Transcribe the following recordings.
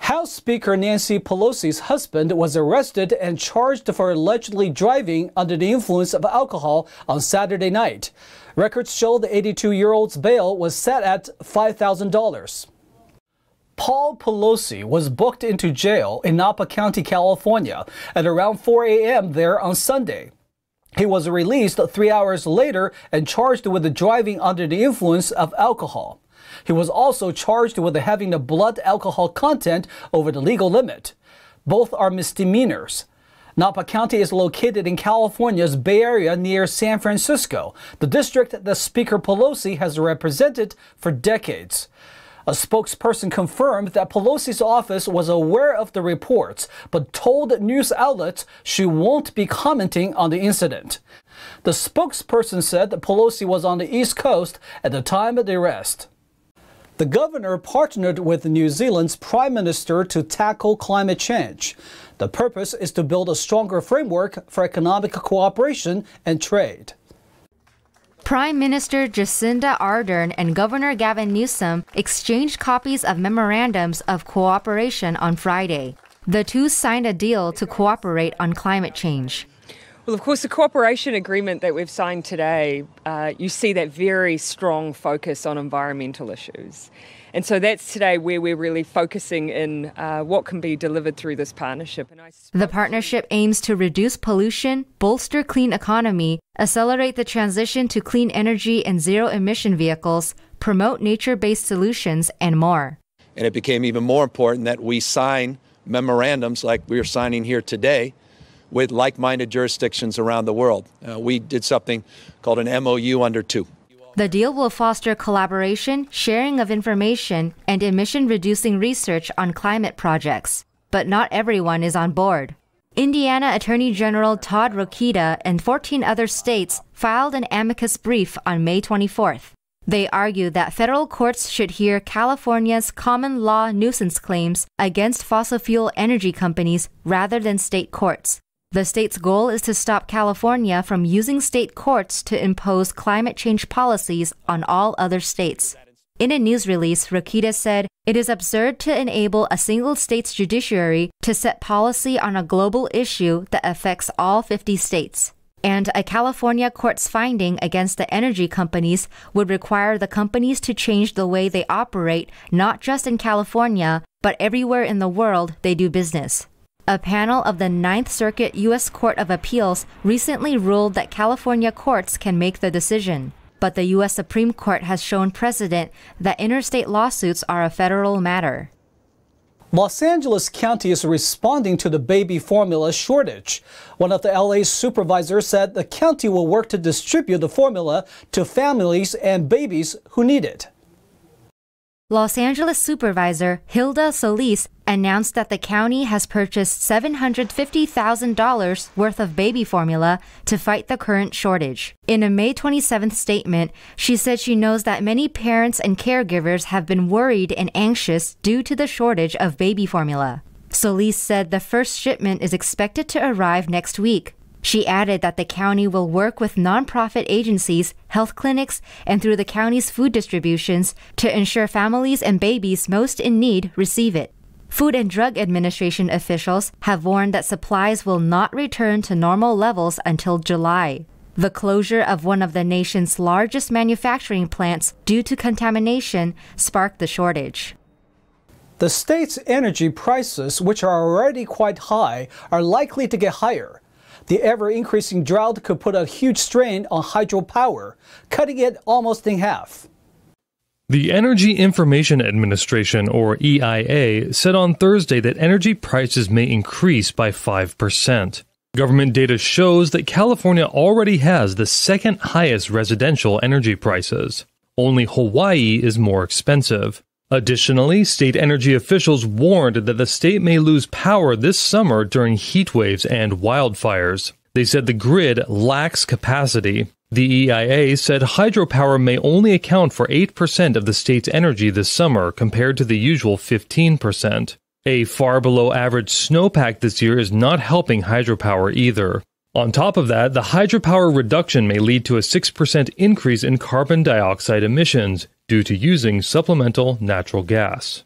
House Speaker Nancy Pelosi's husband was arrested and charged for allegedly driving under the influence of alcohol on Saturday night. Records show the 82-year-old's bail was set at $5,000. Paul Pelosi was booked into jail in Napa County, California at around 4 a.m. there on Sunday. He was released 3 hours later and charged with driving under the influence of alcohol. He was also charged with having the blood alcohol content over the legal limit. Both are misdemeanors. Napa County is located in California's Bay Area near San Francisco, the district that Speaker Pelosi has represented for decades. A spokesperson confirmed that Pelosi's office was aware of the reports, but told news outlets she won't be commenting on the incident. The spokesperson said that Pelosi was on the East Coast at the time of the arrest. The governor partnered with New Zealand's Prime Minister to tackle climate change. The purpose is to build a stronger framework for economic cooperation and trade. Prime Minister Jacinda Ardern and Governor Gavin Newsom exchanged copies of memorandums of cooperation on Friday. The two signed a deal to cooperate on climate change. Well, of course, the cooperation agreement that we've signed today, you see that very strong focus on environmental issues. And so that's today where we're really focusing in what can be delivered through this partnership. The partnership aims to reduce pollution, bolster clean economy, accelerate the transition to clean energy and zero-emission vehicles, promote nature-based solutions, and more. And it became even more important that we sign memorandums like we are signing here today with like-minded jurisdictions around the world. We did something called an MOU under 2. The deal will foster collaboration, sharing of information, and emission-reducing research on climate projects. But not everyone is on board. Indiana Attorney General Todd Rokita and 14 other states filed an amicus brief on May 24th. They argue that federal courts should hear California's common law nuisance claims against fossil fuel energy companies rather than state courts. The state's goal is to stop California from using state courts to impose climate change policies on all other states. In a news release, Rokita said, "It is absurd to enable a single state's judiciary to set policy on a global issue that affects all 50 states." And a California court's finding against the energy companies would require the companies to change the way they operate, not just in California, but everywhere in the world they do business. A panel of the Ninth Circuit U.S. Court of Appeals recently ruled that California courts can make the decision. But the U.S. Supreme Court has shown precedent that interstate lawsuits are a federal matter. Los Angeles County is responding to the baby formula shortage. One of the LA supervisors said the county will work to distribute the formula to families and babies who need it. Los Angeles Supervisor Hilda Solis announced that the county has purchased $750,000 worth of baby formula to fight the current shortage. In a May 27th statement, she said she knows that many parents and caregivers have been worried and anxious due to the shortage of baby formula. Solis said the first shipment is expected to arrive next week. She added that the county will work with nonprofit agencies, health clinics, and through the county's food distributions to ensure families and babies most in need receive it. Food and Drug Administration officials have warned that supplies will not return to normal levels until July. The closure of one of the nation's largest manufacturing plants due to contamination sparked the shortage. The state's energy prices, which are already quite high, are likely to get higher. The ever-increasing drought could put a huge strain on hydropower, cutting it almost in half. The Energy Information Administration, or EIA, said on Thursday that energy prices may increase by 5%. Government data shows that California already has the second highest residential energy prices. Only Hawaii is more expensive. Additionally, state energy officials warned that the state may lose power this summer during heat waves and wildfires. They said the grid lacks capacity. The EIA said hydropower may only account for 8% of the state's energy this summer compared to the usual 15%. A far below average snowpack this year is not helping hydropower either. On top of that, the hydropower reduction may lead to a 6% increase in carbon dioxide emissions due to using supplemental natural gas.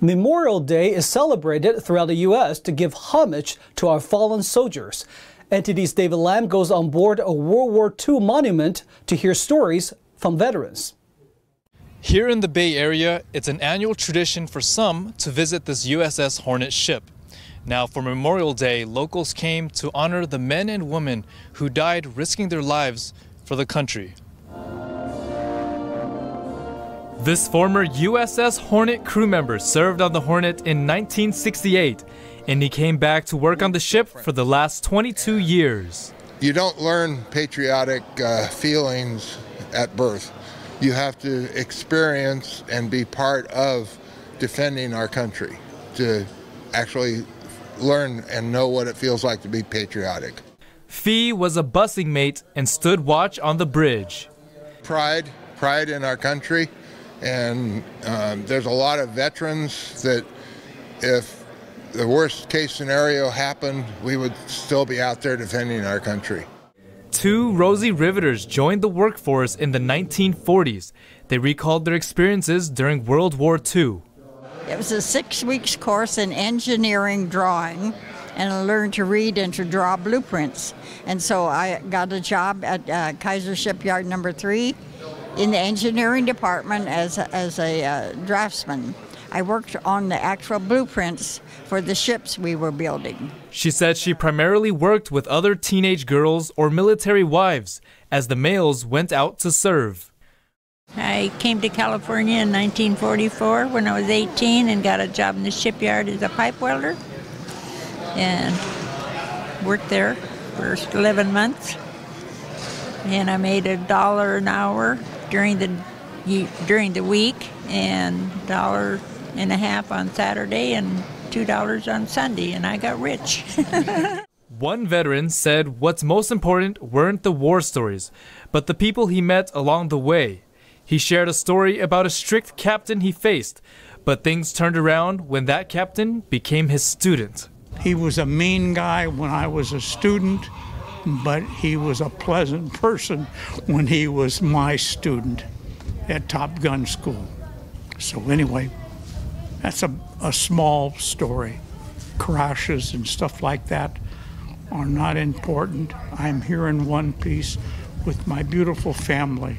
Memorial Day is celebrated throughout the U.S. to give homage to our fallen soldiers. NTD's David Lam goes on board a World War II monument to hear stories from veterans. Here in the Bay Area, it's an annual tradition for some to visit this USS Hornet ship. Now, for Memorial Day, locals came to honor the men and women who died risking their lives for the country. This former USS Hornet crew member served on the Hornet in 1968, and he came back to work on the ship for the last 22 years. You don't learn patriotic feelings at birth. You have to experience and be part of defending our country to actually learn and know what it feels like to be patriotic. Fee was a busing mate and stood watch on the bridge. Pride in our country, and there's a lot of veterans that if the worst case scenario happened, we would still be out there defending our country. Two Rosie Riveters joined the workforce in the 1940s. They recalled their experiences during World War II. It was a 6-week course in engineering drawing, and I learned to read and to draw blueprints. And so I got a job at Kaiser Shipyard No. 3 in the engineering department as a draftsman. I worked on the actual blueprints for the ships we were building. She said she primarily worked with other teenage girls or military wives as the males went out to serve. I came to California in 1944 when I was 18 and got a job in the shipyard as a pipe welder and worked there for 11 months. And I made $1 an hour during the week and $1.50 on Saturday and $2 on Sunday, and I got rich. One veteran said what's most important weren't the war stories, but the people he met along the way. He shared a story about a strict captain he faced, but things turned around when that captain became his student. He was a mean guy when I was a student, but he was a pleasant person when he was my student at Top Gun School. So anyway, that's a small story. Crashes and stuff like that are not important. I'm here in one piece with my beautiful family.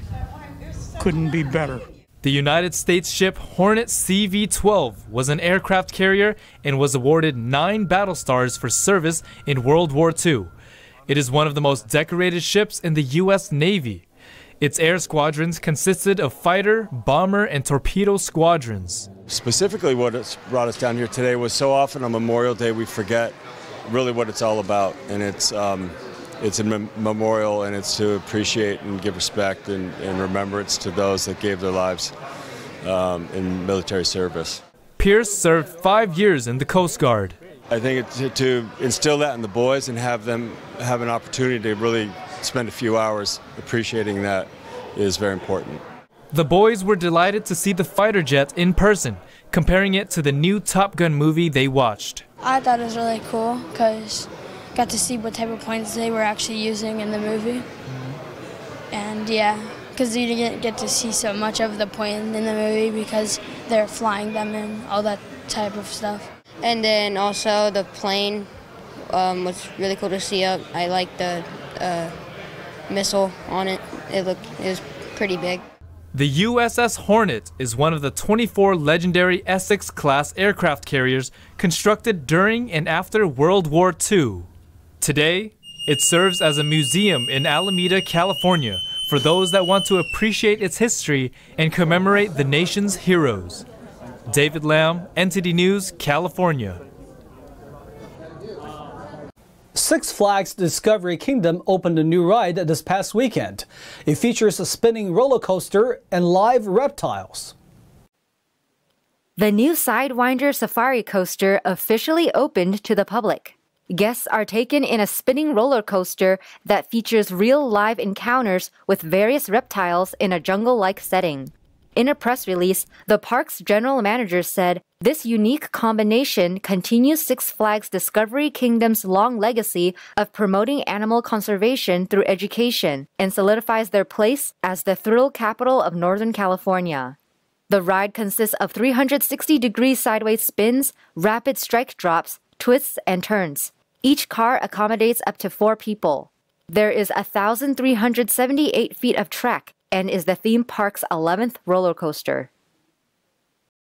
Couldn't be better. The United States ship Hornet CV-12 was an aircraft carrier and was awarded 9 battle stars for service in World War II. It is one of the most decorated ships in the U.S. Navy. Its air squadrons consisted of fighter, bomber, and torpedo squadrons. Specifically, what has brought us down here today was so often on Memorial Day we forget really what it's all about, and it's a memorial, and it's to appreciate and give respect and remembrance to those that gave their lives in military service. Pierce served 5 years in the Coast Guard. I think to instill that in the boys and have them have an opportunity to really spend a few hours appreciating that is very important. The boys were delighted to see the fighter jet in person, comparing it to the new Top Gun movie they watched. I thought it was really cool because I got to see what type of planes they were actually using in the movie. And yeah, because you didn't get to see so much of the plane in the movie because they're flying them and all that type of stuff. And then also the plane was really cool to see up. I liked the missile on it. It was pretty big. The USS Hornet is one of the 24 legendary Essex-class aircraft carriers constructed during and after World War II. Today, it serves as a museum in Alameda, California, for those that want to appreciate its history and commemorate the nation's heroes. David Lam, NTD News, California. Six Flags Discovery Kingdom opened a new ride this past weekend. It features a spinning roller coaster and live reptiles. The new Sidewinder Safari Coaster officially opened to the public. Guests are taken in a spinning roller coaster that features real live encounters with various reptiles in a jungle-like setting. In a press release, the park's general manager said, "This unique combination continues Six Flags Discovery Kingdom's long legacy of promoting animal conservation through education and solidifies their place as the thrill capital of Northern California." The ride consists of 360-degree sideways spins, rapid strike drops, twists, and turns. Each car accommodates up to 4 people. There is 1,378 feet of track and is the theme park's 11th roller coaster.